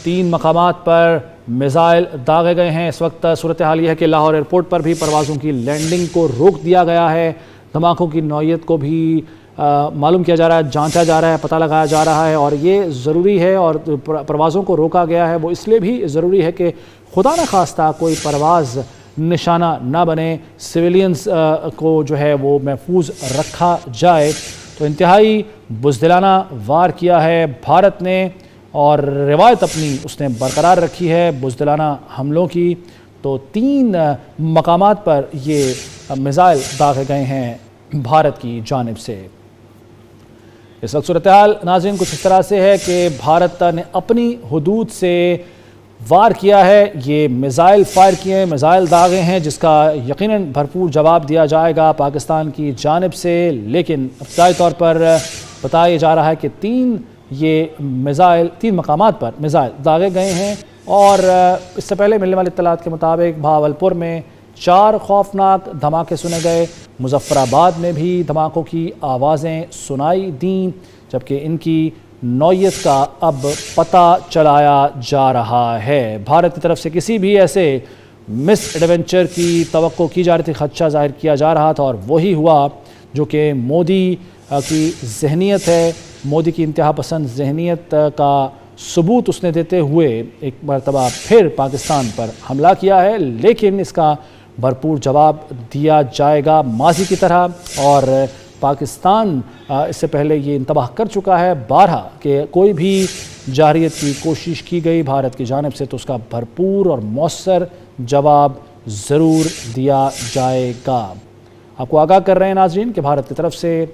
3 مقامات پر میزائل داغے گئے ہیں۔ اس وقت صورتحال یہ ہے کہ لاہور ایئرپورٹ پر بھی پروازوں کی لینڈنگ کو روک دیا گیا ہے۔ دھماکوں کی نوعیت کو بھی معلوم کیا جا رہا ہے، جانچا جا رہا ہے، پتہ لگایا جا رہا ہے، اور یہ ضروری ہے، اور پروازوں کو روکا گیا ہے وہ اس لیے بھی ضروری ہے کہ خدا نخواستہ کوئی پرواز نشانہ نہ بنے، سویلینز کو جو ہے وہ محفوظ رکھا جائے۔ تو انتہائی بزدلانہ وار کیا ہے بھارت نے، اور روایت اپنی اس نے برقرار رکھی ہے بزدلانہ حملوں کی۔ تو 3 مقامات پر یہ میزائل داغے گئے ہیں بھارت کی جانب سے۔ اس وقت صورتحال ناظرین کچھ اس طرح سے ہے کہ بھارت نے اپنی حدود سے وار کیا ہے، یہ میزائل فائر کیے ہیں، میزائل داغے ہیں، جس کا یقیناً بھرپور جواب دیا جائے گا پاکستان کی جانب سے۔ لیکن ابتدائی طور پر بتایا جا رہا ہے کہ 3 مقامات پر میزائل داغے گئے ہیں، اور اس سے پہلے ملنے والی اطلاعات کے مطابق بہاولپور میں 4 خوفناک دھماکے سنے گئے، مظفر آباد میں بھی دھماکوں کی آوازیں سنائی دیں، جبکہ ان کی نوعیت کا اب پتہ چلایا جا رہا ہے۔ بھارت کی طرف سے کسی بھی ایسے مس ایڈونچر کی توقع کی جا رہی تھی، خدشہ ظاہر کیا جا رہا تھا، اور وہی ہوا جو کہ مودی کی ذہنیت ہے، مودی کی انتہا پسند ذہنیت کا ثبوت اس نے دیتے ہوئے ایک مرتبہ پھر پاکستان پر حملہ کیا ہے۔ لیکن اس کا بھرپور جواب دیا جائے گا ماضی کی طرح، اور پاکستان اس سے پہلے یہ انتباہ کر چکا ہے بارہا کہ کوئی بھی جارحیت کی کوشش کی گئی بھارت کی جانب سے تو اس کا بھرپور اور مؤثر جواب ضرور دیا جائے گا۔ آپ کو آگاہ کر رہے ہیں ناظرین کہ بھارت کی طرف سے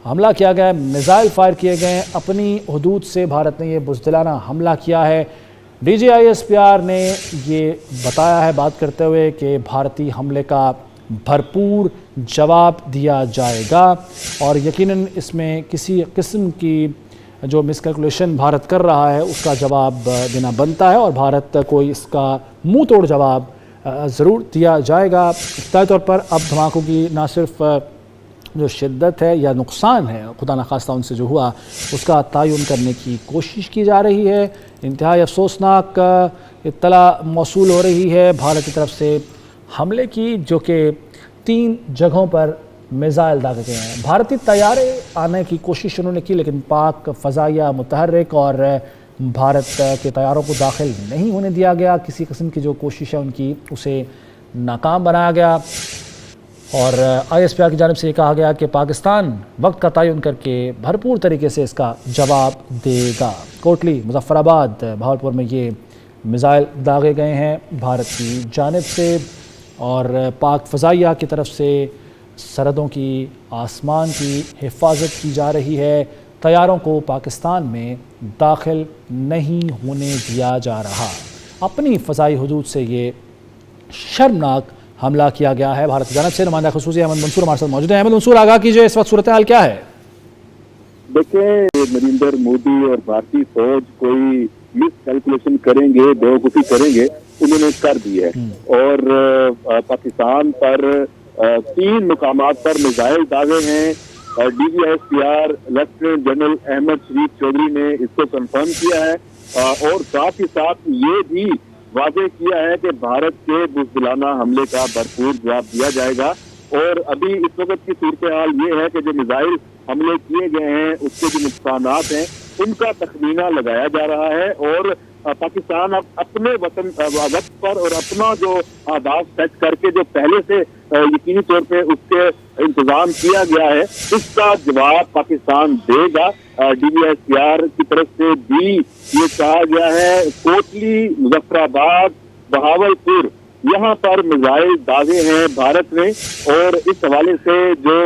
حملہ کیا گیا ہے، میزائل فائر کیے گئے ہیں، اپنی حدود سے بھارت نے یہ بزدلانہ حملہ کیا ہے۔ DGISPR نے یہ بتایا ہے بات کرتے ہوئے کہ بھارتی حملے کا بھرپور جواب دیا جائے گا، اور یقیناً اس میں کسی قسم کی جو مس کیلکولیشن بھارت کر رہا ہے اس کا جواب دینا بنتا ہے، اور بھارت کو اس کا منہ توڑ جواب ضرور دیا جائے گا۔ ابتدائی طور پر اب دھماکوں کی نہ صرف جو شدت ہے یا نقصان ہے خدا نخواستہ ان سے جو ہوا اس کا تعین کرنے کی کوشش کی جا رہی ہے۔ انتہائی افسوسناک اطلاع موصول ہو رہی ہے بھارت کی طرف سے حملے کی، جو کہ 3 جگہوں پر میزائل داغے گئے ہیں۔ بھارتی طیارے آنے کی کوشش انہوں نے کی، لیکن پاک فضائیہ متحرک اور بھارت کے طیاروں کو داخل نہیں ہونے دیا گیا۔ کسی قسم کی جو کوشش ہے ان کی اسے ناکام بنایا گیا، اور ISPR کی جانب سے یہ کہا گیا کہ پاکستان وقت کا تعین کر کے بھرپور طریقے سے اس کا جواب دے گا۔ کوٹلی، مظفر آباد، بہاولپور میں یہ میزائل داغے گئے ہیں بھارت کی جانب سے، اور پاک فضائیہ کی طرف سے سرحدوں کی، آسمان کی حفاظت کی جا رہی ہے۔ طیاروں کو پاکستان میں داخل نہیں ہونے دیا جا رہا۔ اپنی فضائی حدود سے یہ شرمناک حملہ کیا گیا ہے بھارت کی جانب سے۔ نمائندہ خصوصی احمد منصور ہمارے ساتھ موجود ہیں۔ احمد منصور، آگاہ کیجئے، اس وقت صورتحال کیا ہے؟ دیکھیں، نریندر مودی اور بھارتی فوج کوئی مس کیلکولیشن کریں گے، بیوقوفی کریں گے، انہوں نے کر دی ہے، اور پاکستان پر 3 مقامات پر میزائل داغے ہیں۔ DGISPR لیفٹیننٹ جنرل احمد شریف چودھری نے اس کو کنفرم کیا ہے، اور ساتھ ہی ساتھ یہ بھی واضح کیا ہے کہ بھارت کے بزدلانہ حملے کا بھرپور جواب دیا جائے گا۔ اور ابھی اس وقت کی صورتحال یہ ہے کہ جو میزائل حملے کیے گئے ہیں اس کے جو نقصانات ہیں ان کا تخمینہ لگایا جا رہا ہے، اور پاکستان اب اپنے وقت پر اور اپنا جو اہداف سیٹ کر کے جو پہلے سے یقینی طور پہ اس کے انتظام کیا گیا ہے اس کا جواب پاکستان دے گا۔ DGISPR کی طرف سے بھی یہ کہا گیا ہے کوٹلی، مظفر آباد، بہاولپور یہاں پر میزائل داغے ہیں بھارت نے، اور اس حوالے سے جو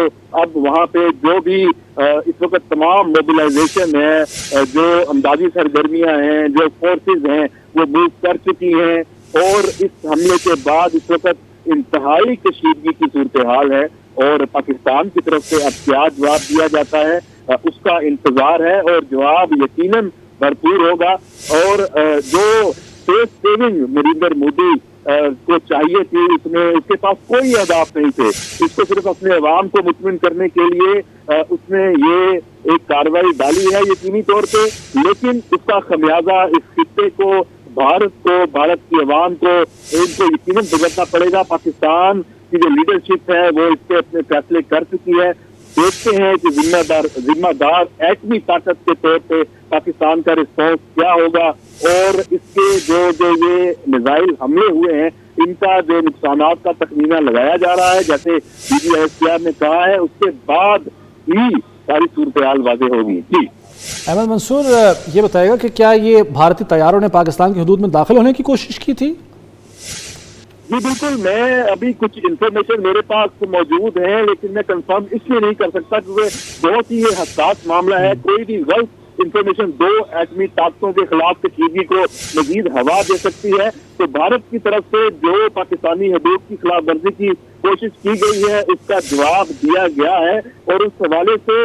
اب وہاں پہ جو بھی اس وقت تمام موبلائزیشن ہے، جو امدادی سرگرمیاں ہیں، جو فورسز ہیں وہ موو کر چکی ہیں، اور اس حملے کے بعد اس وقت انتہائی کشیدگی کی صورتحال ہے، اور پاکستان کی طرف سے اب کیا جواب دیا جاتا ہے اس کا انتظار ہے، اور جواب یقیناً بھرپور ہوگا۔ اور جو فیس سیونگ نریندر مودی کو چاہیے تھی، اس کے پاس کوئی اہداف نہیں تھے، اس کو صرف اپنے عوام کو مطمئن کرنے کے لیے اس نے یہ ایک کارروائی ڈالی ہے یقینی طور پہ، لیکن اس کا خمیازہ اس خطے کو، بھارت کی عوام کو ان کو یقیناً بھگتنا پڑے گا۔ پاکستان کی جو لیڈرشپ ہے وہ اس پہ اپنے فیصلے کر چکی ہے۔ دیکھتے ہیں کہ ذمہ دار ایٹمی طاقت کے طور پہ پاکستان کا رسپانس کیا ہوگا، اور اس کے جو یہ میزائل حملے ہوئے ہیں ان کا جو نقصانات کا تخمینہ لگایا جا رہا ہے، جیسے DGISPR نے کہا ہے، اس کے بعد ہی ساری صورتحال واضح ہوگی۔ جی احمد منصور، یہ بتائے گا کہ کیا یہ بھارتی طیاروں نے پاکستان کی حدود میں داخل ہونے کی کوشش کی تھی؟ جی بالکل، میں ابھی کچھ انفارمیشن میرے پاس موجود ہیں، لیکن میں کنفرم اس لیے نہیں کر سکتا کیونکہ بہت ہی یہ حساس معاملہ ہے۔ کوئی بھی غلط انفارمیشن دو ایٹمی طاقتوں کے خلاف کشیدگی کو مزید ہوا دے سکتی ہے۔ تو بھارت کی طرف سے جو پاکستانی حدود کی خلاف ورزی کی کوشش کی گئی ہے اس کا جواب دیا گیا ہے، اور اس حوالے سے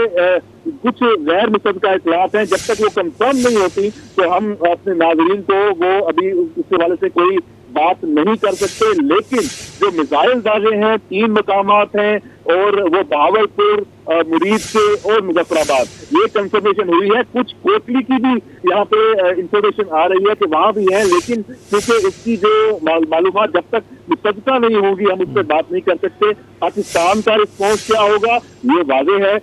کچھ غیر مصدقہ اطلاعات ہیں، جب تک وہ کنفرم نہیں ہوتی تو ہم اپنے ناظرین کو وہ ابھی اس حوالے سے کوئی بات نہیں کر سکتے۔ لیکن جو میزائل داغے ہیں 3 مقامات ہیں، اور وہ بہاولپور، مرید کے اور مظفر آباد، یہ کنفرمیشن ہوئی ہے۔ کچھ کوٹلی کی بھی یہاں پہ انفارمیشن آ رہی ہے کہ وہاں بھی ہے، لیکن کیونکہ اس کی جو معلومات جب تک مصدقہ نہیں ہوگی ہم اس پہ بات نہیں کر سکتے۔ پاکستان کا رسپانس کیا ہوگا یہ واضح ہے۔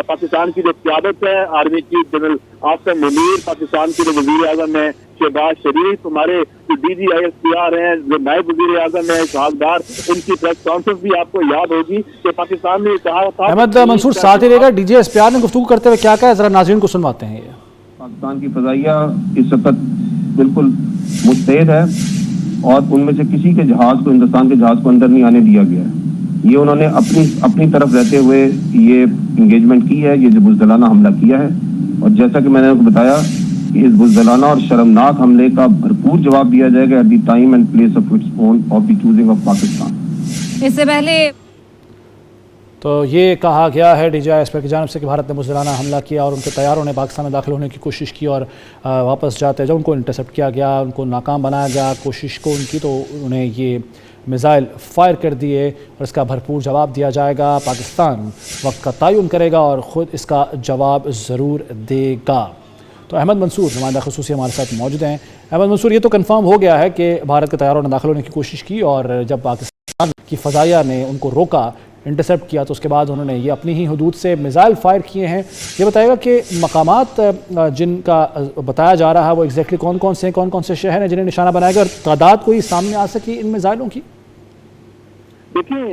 پاکستان کی جو قیادت ہے، army chief general Asim Munir, Pakistan کے جو وزیر اعظم ہیں شہباز شریف، ہمارے جو DGISPR ہیں، جو نائب وزیر اعظم ہیں اسحاق ڈار، ان کی پریس کانفرنس بھی آپ کو یاد ہوگی کہ پاکستان نے کہا تھا۔ احمد منصور ساتھ ہی رہے گا، DGISPR نے گفتگو کرتے ہوئے کیا کہا ہے، ذرا ناظرین کو سنواتے ہیں۔ یہ پاکستان کی فضائیہ اس وقت بالکل مستعد ہے، اور ان میں سے کسی کے جہاز کو، ہندوستان کے جہاز کو اندر نہیں آنے دیا گیا ہے۔ یہ انہوں نے اپنی طرف رہتے ہوئے یہ انگیجمنٹ کی ہے، یہ جو بزدلانہ حملہ کیا ہے، اور جیسا کہ میں نے آپ کو بتایا کہ اس بزدلانہ اور شرمناک حملے کا بھرپور جواب دیا جائے گا at the time and place of its own of the choosing of Pakistan. اس سے پہلے تو یہ کہا گیا ہے DGISPR کی جانب سے کہ بھارت نے بزدلانہ حملہ کیا اور ان کے طیاروں نے پاکستان میں داخل ہونے کی کوشش کی، اور واپس جاتے جب ان کو انٹرسپٹ کیا گیا، ان کو ناکام بنایا گیا کوشش کو ان کی، تو انہیں یہ میزائل فائر کر دیے، اور اس کا بھرپور جواب دیا جائے گا۔ پاکستان وقت کا تعین کرے گا اور خود اس کا جواب ضرور دے گا۔ تو احمد منصور نمائندہ خصوصی ہمارے ساتھ موجود ہیں۔ احمد منصور، یہ تو کنفرم ہو گیا ہے کہ بھارت کے طیاروں نے داخل ہونے کی کوشش کی، اور جب پاکستان کی فضائیہ نے ان کو روکا، انٹرسپٹ کیا، تو اس کے بعد انہوں نے یہ اپنی ہی حدود سے میزائل فائر کیے ہیں۔ یہ بتائے گا کہ مقامات جن کا بتایا جا رہا ہے وہ ایگزیکٹلی کون کون سے ہیں، کون کون سے شہر ہیں جنہیں نشانہ بنایا گیا، اور تعداد کوئی سامنے آ سکی ان میزائلوں کی؟ دیکھیں،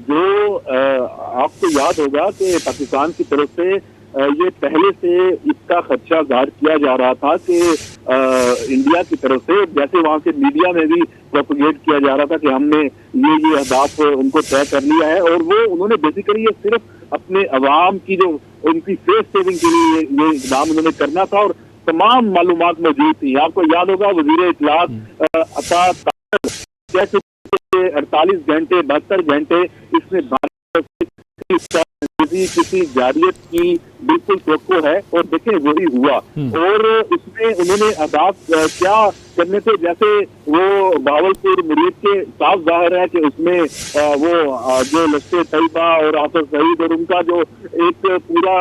جو آپ کو یاد ہوگا کہ پاکستان کی طرف سے یہ پہلے سے اس کا خدشہ ظاہر کیا جا رہا تھا کہ انڈیا کی طرف سے، جیسے وہاں سے میڈیا میں بھی پروپیگیٹ کیا جا رہا تھا کہ ہم نے یہ اہداف ان کو طے کر لیا ہے، اور وہ انہوں نے بیسیکلی یہ صرف اپنے عوام کی جو ان کی فیس سیونگ کے لیے یہ اقدام انہوں نے کرنا تھا، اور تمام معلومات موجود تھیں۔ آپ کو یاد ہوگا وزیر اطلاعات عطا 48 گھنٹے 72 گھنٹے اس نے کسی جاریت کی بالکل توقع ہے، اور دیکھیں وہی ہوا، اور اس میں انہوں نے اہداف کیا کرنے سے، جیسے وہ بہاولپور مرید کے صاف ظاہر ہے کہ اس میں وہ جو لشکر طیبہ اور آصف سعید اور ان کا جو ایک پورا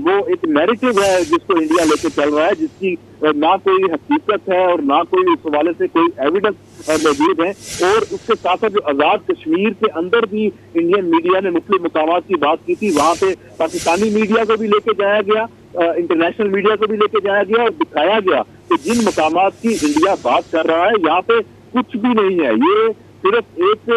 وہ ایک نیریٹو ہے جس کو انڈیا لے کے چل رہا ہے، جس کی نہ کوئی حقیقت ہے اور نہ کوئی اس حوالے سے کوئی ایویڈنس موجود ہے۔ اور اس کے ساتھ جو آزاد کشمیر کے اندر بھی انڈین میڈیا نے مختلف مقامات کی بات کی تھی، وہاں پہ پاکستانی میڈیا کو بھی لے کے جایا گیا، انٹرنیشنل میڈیا کو بھی لے کے جایا گیا، اور دکھایا گیا کہ جن مقامات کی انڈیا بات کر رہا ہے یہاں پہ کچھ بھی نہیں ہے، یہ صرف ایک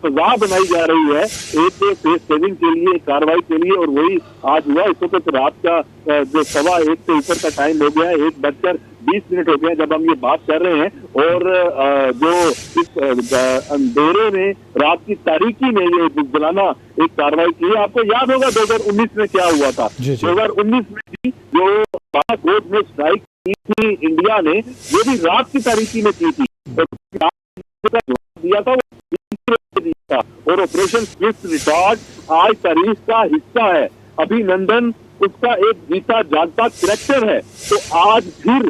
فضا بنائی جا رہی ہے ایک فیس سیونگ کے لیے، کاروائی کے لیے، اور وہی آج ہوا۔ اس وقت رات کا جو 1:15 سے اوپر کا ٹائم ہو گیا ہے، 1:20 ہو گیا جب ہم یہ بات کر رہے ہیں، اور جو اس اندھیرے میں رات کی تاریکی میں یہ بزدلانہ ایک کاروائی کی ہے۔ آپ کو یاد ہوگا 2019 میں کیا ہوا تھا، 2019 میں بھی جو بالاکوٹ میں اسٹرائک کی تھی انڈیا نے، وہ بھی رات کی تاریکی میں کی تھی، دیا تھا اور آپریشن سوئفٹ ریکارڈ آج تاریخ کا حصہ ہے۔ ابھی نندن اس کا ایک جیتا جاگتا کریکٹر ہے، تو آج پھر